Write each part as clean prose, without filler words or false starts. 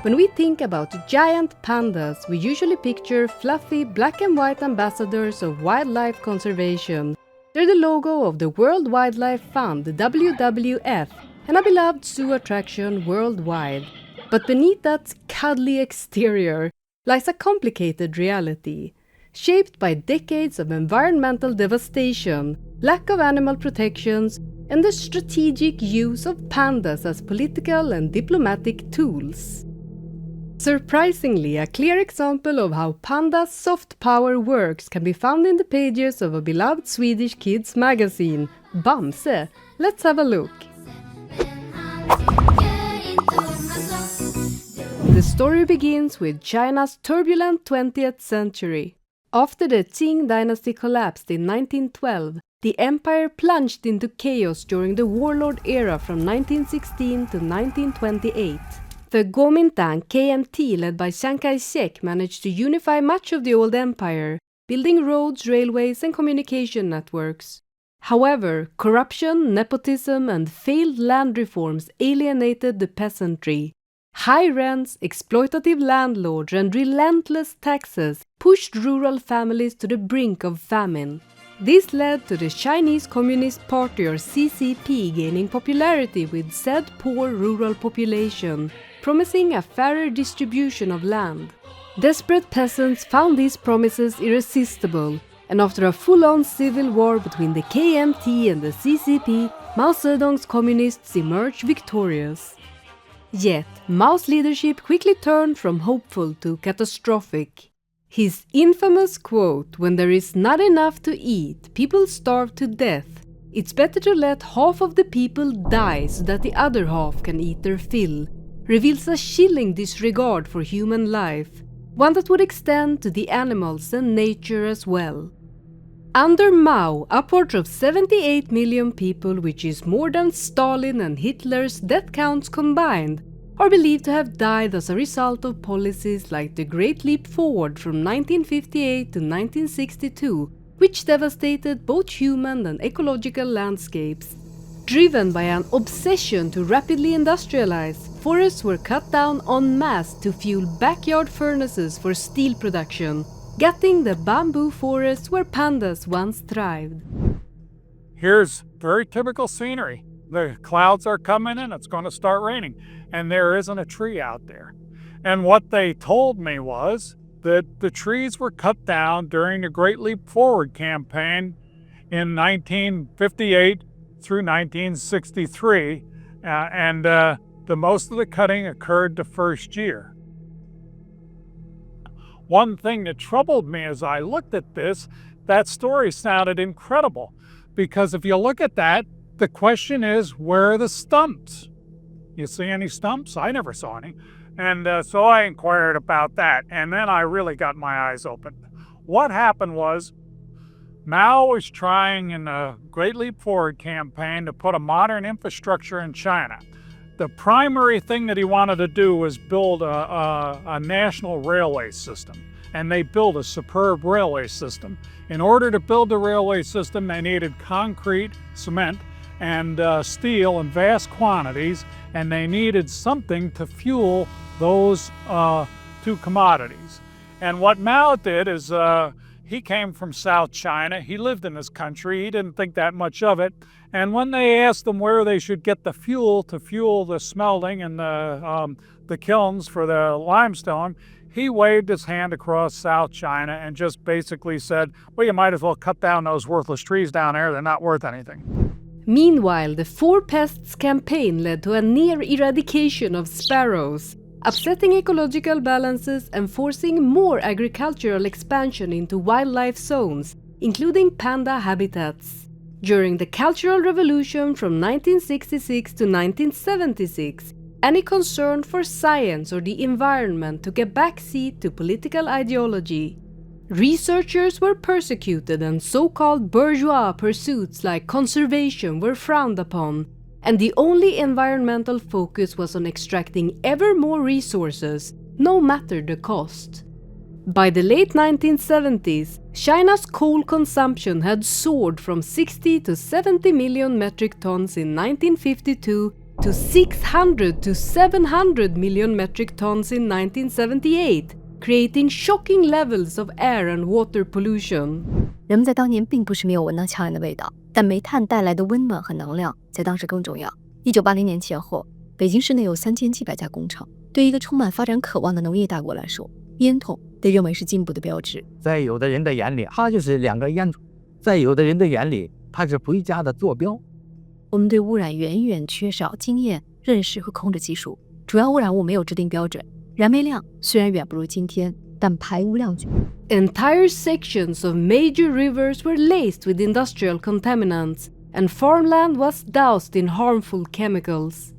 When we think about giant pandas, we usually picture fluffy black and white ambassadors of wildlife conservation. They're the logo of the World Wildlife Fund, the WWF, and a beloved zoo attraction worldwide. But beneath that cuddly exterior lies a complicated reality, shaped by decades of environmental devastation, lack of animal protections, and the strategic use of pandas as political and diplomatic tools. Surprisingly, a clear example of how pandas' soft power works can be found in the pages of a beloved Swedish kids magazine, Bamse. Let's have a look. The story begins with China's turbulent 20th century. After the Qing dynasty collapsed in 1912, the empire plunged into chaos during the warlord era from 1916 to 1928. The Kuomintang KMT led by Chiang Kai-shek managed to unify much of the old empire, building roads, railways and communication networks. However, corruption, nepotism and failed land reforms alienated the peasantry. High rents, exploitative landlords and relentless taxes pushed rural families to the brink of famine. This led to the Chinese Communist Party or CCP gaining popularity with said poor rural population, promising a fairer distribution of land. Desperate peasants found these promises irresistible, and after a full-on civil war between the KMT and the CCP, Mao Zedong's communists emerged victorious. Yet, Mao's leadership quickly turned from hopeful to catastrophic. His infamous quote, "When there is not enough to eat, people starve to death. It's better to let half of the people die so that the other half can eat their fill," reveals a chilling disregard for human life, one that would extend to the animals and nature as well. Under Mao, upwards of 78 million people, which is more than Stalin and Hitler's death counts combined, are believed to have died as a result of policies like the Great Leap Forward from 1958 to 1962, which devastated both human and ecological landscapes. Driven by an obsession to rapidly industrialize, forests were cut down en masse to fuel backyard furnaces for steel production, gutting the bamboo forests where pandas once thrived. Here's very typical scenery. The clouds are coming in, it's going to start raining, and there isn't a tree out there. And what they told me was that the trees were cut down during the Great Leap Forward campaign in 1958 through 1963, and the most of the cutting occurred the first year. One thing that troubled me as I looked at this, that story sounded incredible, because if you look at that, the question is, where are the stumps? You see any stumps? I never saw any. And so I inquired about that, and then I really got my eyes open. What happened was, Mao was trying in the Great Leap Forward campaign to put a modern infrastructure in China. The primary thing that he wanted to do was build a national railway system, and they built a superb railway system. In order to build the railway system, they needed concrete, cement, and steel in vast quantities, and they needed something to fuel those two commodities. And what Mao did is he came from South China. He lived in this country. He didn't think that much of it. And when they asked him where they should get the fuel to fuel the smelting and the kilns for the limestone, he waved his hand across South China and just basically said, well, you might as well cut down those worthless trees down there. They're not worth anything. Meanwhile, the Four Pests campaign led to a near eradication of sparrows, upsetting ecological balances and forcing more agricultural expansion into wildlife zones, including panda habitats. During the Cultural Revolution from 1966 to 1976, any concern for science or the environment took a backseat to political ideology. Researchers were persecuted and so-called bourgeois pursuits like conservation were frowned upon, and the only environmental focus was on extracting ever more resources, no matter the cost. By the late 1970s, China's coal consumption had soared from 60 to 70 million metric tons in 1952 to 600 to 700 million metric tons in 1978, creating shocking levels of air and water pollution. 人们在当年并不是没有闻到呛人的味道，但煤炭带来的温暖和能量在当时更重要。1980年前后，北京市内有3700家工厂。对一个充满发展渴望的农业大国来说，烟筒被认为是进步的标志。在有的人的眼里，它就是2个烟筒；在有的人的眼里，它是回家的坐标。我们对污染远远缺少经验、认识和控制技术，主要污染物没有制定标准。燃煤量虽然远不如今天，但排污量巨。Entire sections of major rivers were laced with industrial contaminants, and farmland was doused in harmful chemicals.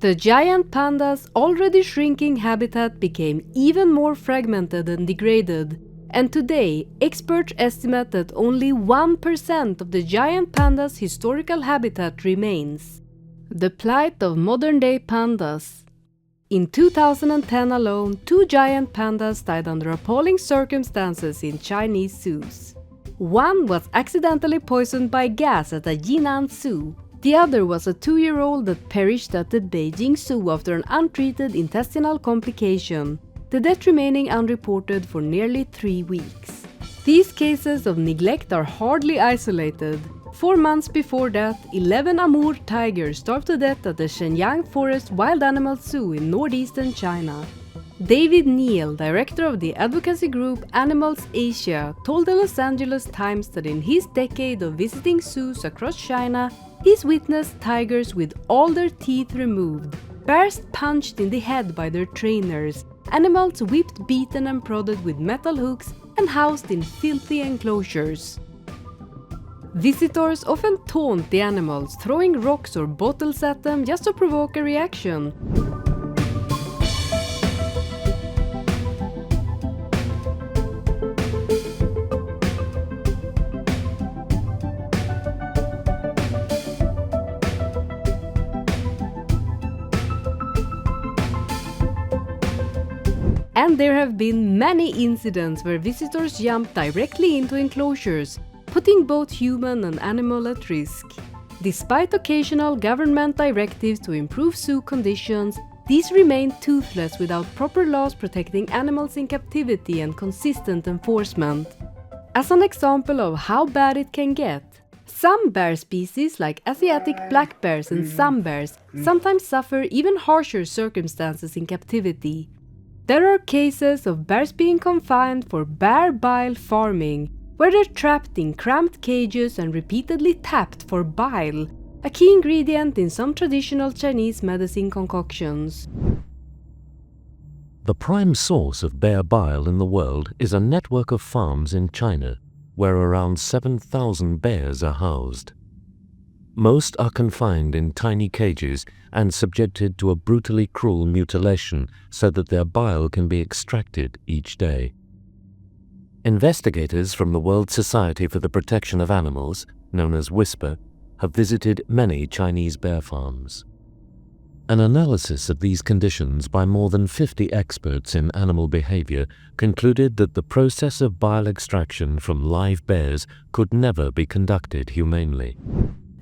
The giant panda's already shrinking habitat became even more fragmented and degraded, and today experts estimate that only 1% of the giant panda's historical habitat remains. The plight of modern-day pandas. In 2010 alone, 2 giant pandas died under appalling circumstances in Chinese zoos. One was accidentally poisoned by gas at a Jinan zoo. The other was a 2-year-old that perished at the Beijing Zoo after an untreated intestinal complication, the death remaining unreported for nearly 3 weeks. These cases of neglect are hardly isolated. 4 months before that, 11 Amur tigers starved to death at the Shenyang Forest Wild Animal Zoo in northeastern China. David Neal, director of the advocacy group Animals Asia, told the Los Angeles Times that in his decade of visiting zoos across China, he's witnessed tigers with all their teeth removed, bears punched in the head by their trainers, animals whipped, beaten and prodded with metal hooks, and housed in filthy enclosures. Visitors often taunt the animals, throwing rocks or bottles at them just to provoke a reaction. And there have been many incidents where visitors jump directly into enclosures, putting both human and animal at risk. Despite occasional government directives to improve zoo conditions, these remain toothless without proper laws protecting animals in captivity and consistent enforcement. As an example of how bad it can get, some bear species like Asiatic black bears and sun bears sometimes suffer even harsher circumstances in captivity. There are cases of bears being confined for bear bile farming, where they're trapped in cramped cages and repeatedly tapped for bile, a key ingredient in some traditional Chinese medicine concoctions. The prime source of bear bile in the world is a network of farms in China, where around 7,000 bears are housed. Most are confined in tiny cages and subjected to a brutally cruel mutilation so that their bile can be extracted each day. Investigators from the World Society for the Protection of Animals, known as WISPR, have visited many Chinese bear farms. An analysis of these conditions by more than 50 experts in animal behavior concluded that the process of bile extraction from live bears could never be conducted humanely.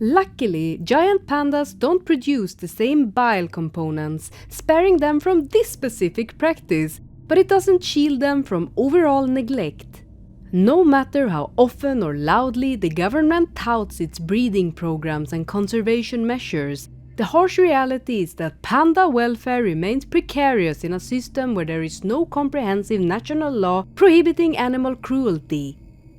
Luckily, giant pandas don't produce the same bile components, sparing them from this specific practice, but it doesn't shield them from overall neglect. No matter how often or loudly the government touts its breeding programs and conservation measures, the harsh reality is that panda welfare remains precarious in a system where there is no comprehensive national law prohibiting animal cruelty.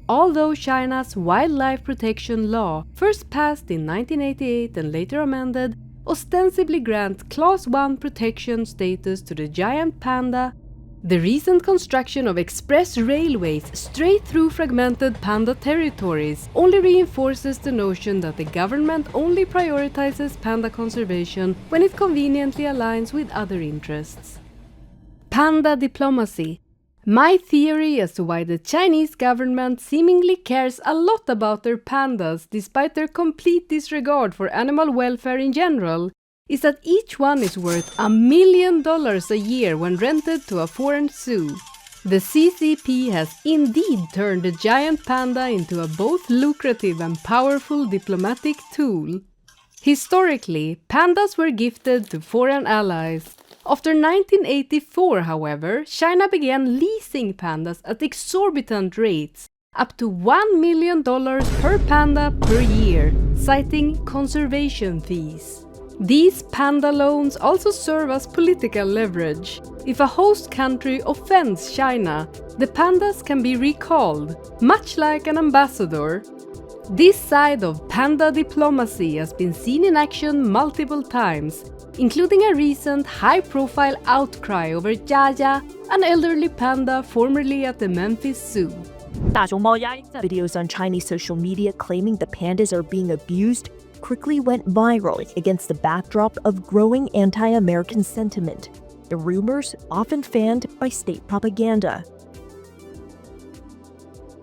Although China's wildlife protection law, first passed in 1988 and later amended, ostensibly grants Class 1 protection status to the giant panda, the recent construction of express railways straight through fragmented panda territories only reinforces the notion that the government only prioritizes panda conservation when it conveniently aligns with other interests. Panda diplomacy. My theory as to why the Chinese government seemingly cares a lot about their pandas despite their complete disregard for animal welfare in general is that each one is worth $1 million a year when rented to a foreign zoo. The CCP has indeed turned the giant panda into a both lucrative and powerful diplomatic tool. Historically, pandas were gifted to foreign allies. After 1984, however, China began leasing pandas at exorbitant rates, up to $1 million per panda per year, citing conservation fees. These panda loans also serve as political leverage. If a host country offends China, the pandas can be recalled, much like an ambassador. This side of panda diplomacy has been seen in action multiple times, including a recent high-profile outcry over Jaja, an elderly panda formerly at the Memphis Zoo. Videos on Chinese social media claiming the pandas are being abused quickly went viral against the backdrop of growing anti-American sentiment, the rumors often fanned by state propaganda.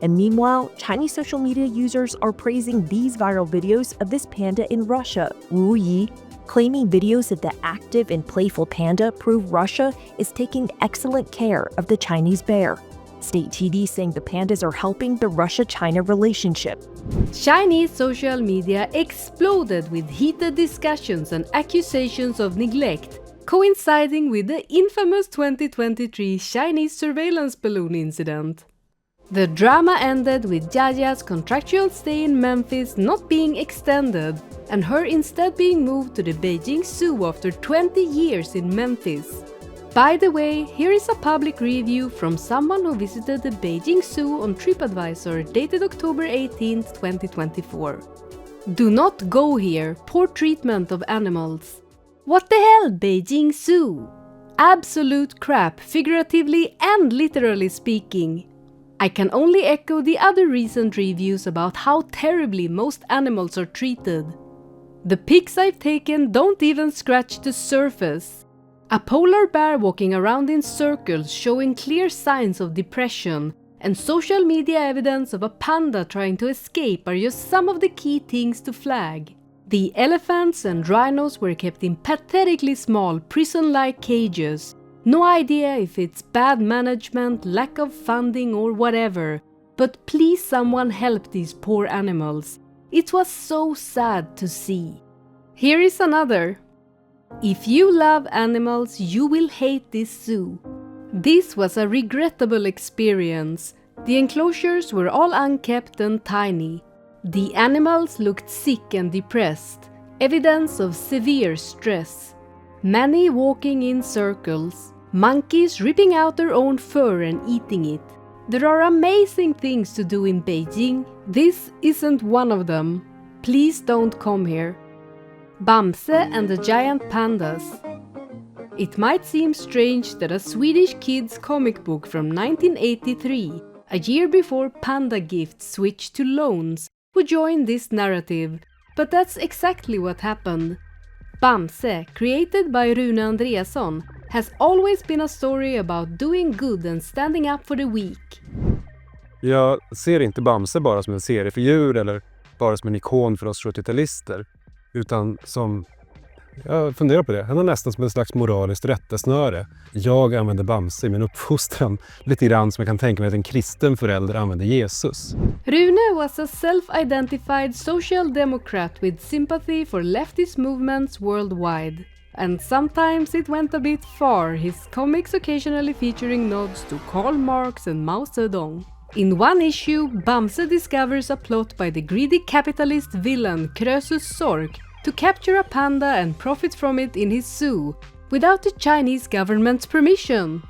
And meanwhile, Chinese social media users are praising these viral videos of this panda in Russia, Wu Yi, claiming videos of the active and playful panda prove Russia is taking excellent care of the Chinese bear. State TV saying the pandas are helping the Russia-China relationship. Chinese social media exploded with heated discussions and accusations of neglect, coinciding with the infamous 2023 Chinese surveillance balloon incident. The drama ended with Jaja's contractual stay in Memphis not being extended, and her instead being moved to the Beijing Zoo after 20 years in Memphis. By the way, here is a public review from someone who visited the Beijing Zoo on TripAdvisor dated October 18, 2024. Do not go here, poor treatment of animals. What the hell, Beijing Zoo? Absolute crap, figuratively and literally speaking. I can only echo the other recent reviews about how terribly most animals are treated. The pics I've taken don't even scratch the surface. A polar bear walking around in circles showing clear signs of depression, and social media evidence of a panda trying to escape are just some of the key things to flag. The elephants and rhinos were kept in pathetically small prison-like cages. No idea if it's bad management, lack of funding or whatever, but please someone help these poor animals. It was so sad to see. Here is another. If you love animals, you will hate this zoo. This was a regrettable experience. The enclosures were all unkept and tiny. The animals looked sick and depressed, evidence of severe stress. Many walking in circles, monkeys ripping out their own fur and eating it. There are amazing things to do in Beijing. This isn't one of them. Please don't come here. Bamse and the Giant Pandas. It might seem strange that a Swedish kids comic book from 1983, a year before panda gifts switched to loans, would join this narrative, but that's exactly what happened. Bamse, created by Rune Andreasson, has always been a story about doing good and standing up for the weak. Jag ser inte Bamse bara som en seriefigur eller bara som en ikon för oss 70-talister. Utan som, jag funderar på det, han är nästan som en slags moraliskt rättesnöre. Jag använder Bamse i min uppfostran, lite grann som jag kan tänka mig att en kristen förälder använder Jesus. Rune was a self-identified social democrat with sympathy for leftist movements worldwide. And sometimes it went a bit far, his comics occasionally featuring nods to Karl Marx and Mao Zedong. In one issue, Bamse discovers a plot by the greedy capitalist villain Krösus Sork to capture a panda and profit from it in his zoo, without the Chinese government's permission.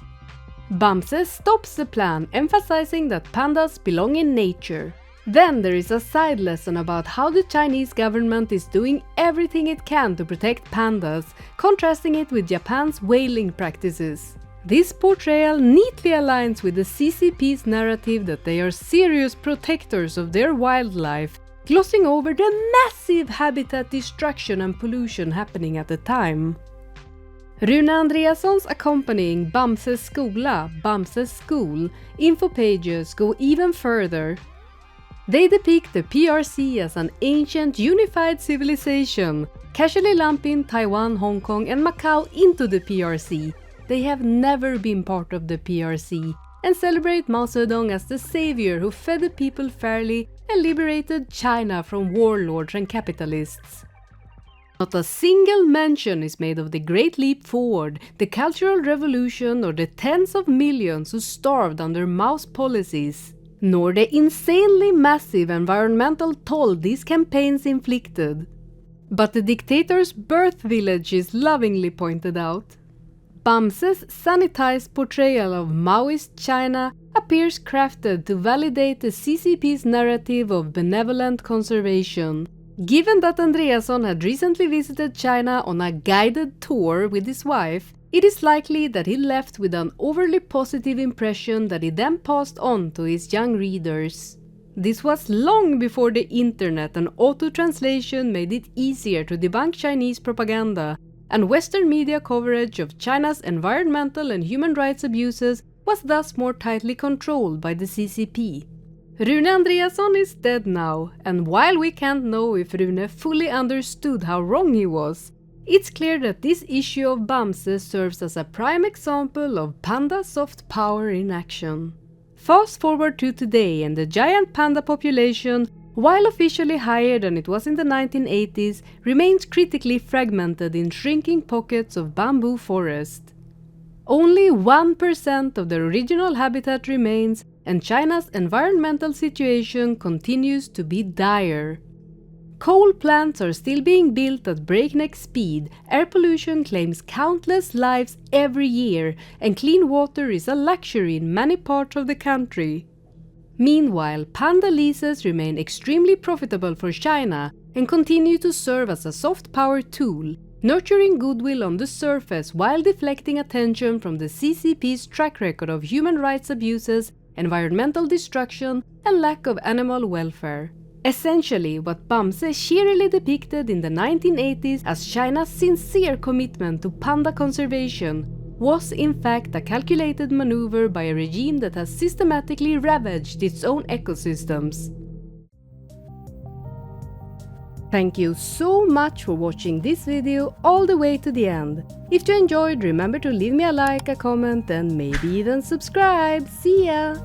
Bamse stops the plan, emphasizing that pandas belong in nature. Then there is a side lesson about how the Chinese government is doing everything it can to protect pandas, contrasting it with Japan's whaling practices. This portrayal neatly aligns with the CCP's narrative that they are serious protectors of their wildlife, glossing over the massive habitat destruction and pollution happening at the time. Rune Andreasson's accompanying Bamses skola, Bamses school, info pages go even further. They depict the PRC as an ancient unified civilization, casually lumping Taiwan, Hong Kong and Macau into the PRC. They have never been part of the PRC, and celebrate Mao Zedong as the savior who fed the people fairly and liberated China from warlords and capitalists. Not a single mention is made of the Great Leap Forward, the Cultural Revolution, or the tens of millions who starved under Mao's policies, nor the insanely massive environmental toll these campaigns inflicted. But the dictator's birth village is lovingly pointed out. Bamse's sanitized portrayal of Maoist China appears crafted to validate the CCP's narrative of benevolent conservation. Given that Andreasson had recently visited China on a guided tour with his wife, it is likely that he left with an overly positive impression that he then passed on to his young readers. This was long before the internet and auto-translation made it easier to debunk Chinese propaganda, and Western media coverage of China's environmental and human rights abuses was thus more tightly controlled by the CCP. Rune Andreasson is dead now, and while we can't know if Rune fully understood how wrong he was, it's clear that this issue of Bamse serves as a prime example of panda soft power in action. Fast forward to today, and the giant panda population, while officially higher than it was in the 1980s, remains critically fragmented in shrinking pockets of bamboo forest. Only 1% of the original habitat remains, and China's environmental situation continues to be dire. Coal plants are still being built at breakneck speed, air pollution claims countless lives every year, and clean water is a luxury in many parts of the country. Meanwhile, panda leases remain extremely profitable for China and continue to serve as a soft power tool, nurturing goodwill on the surface while deflecting attention from the CCP's track record of human rights abuses, environmental destruction, and lack of animal welfare. Essentially, what Bamse cheerily depicted in the 1980s as China's sincere commitment to panda conservation was in fact a calculated maneuver by a regime that has systematically ravaged its own ecosystems. Thank you so much for watching this video all the way to the end. If you enjoyed, remember to leave me a like, a comment, and maybe even subscribe. See ya!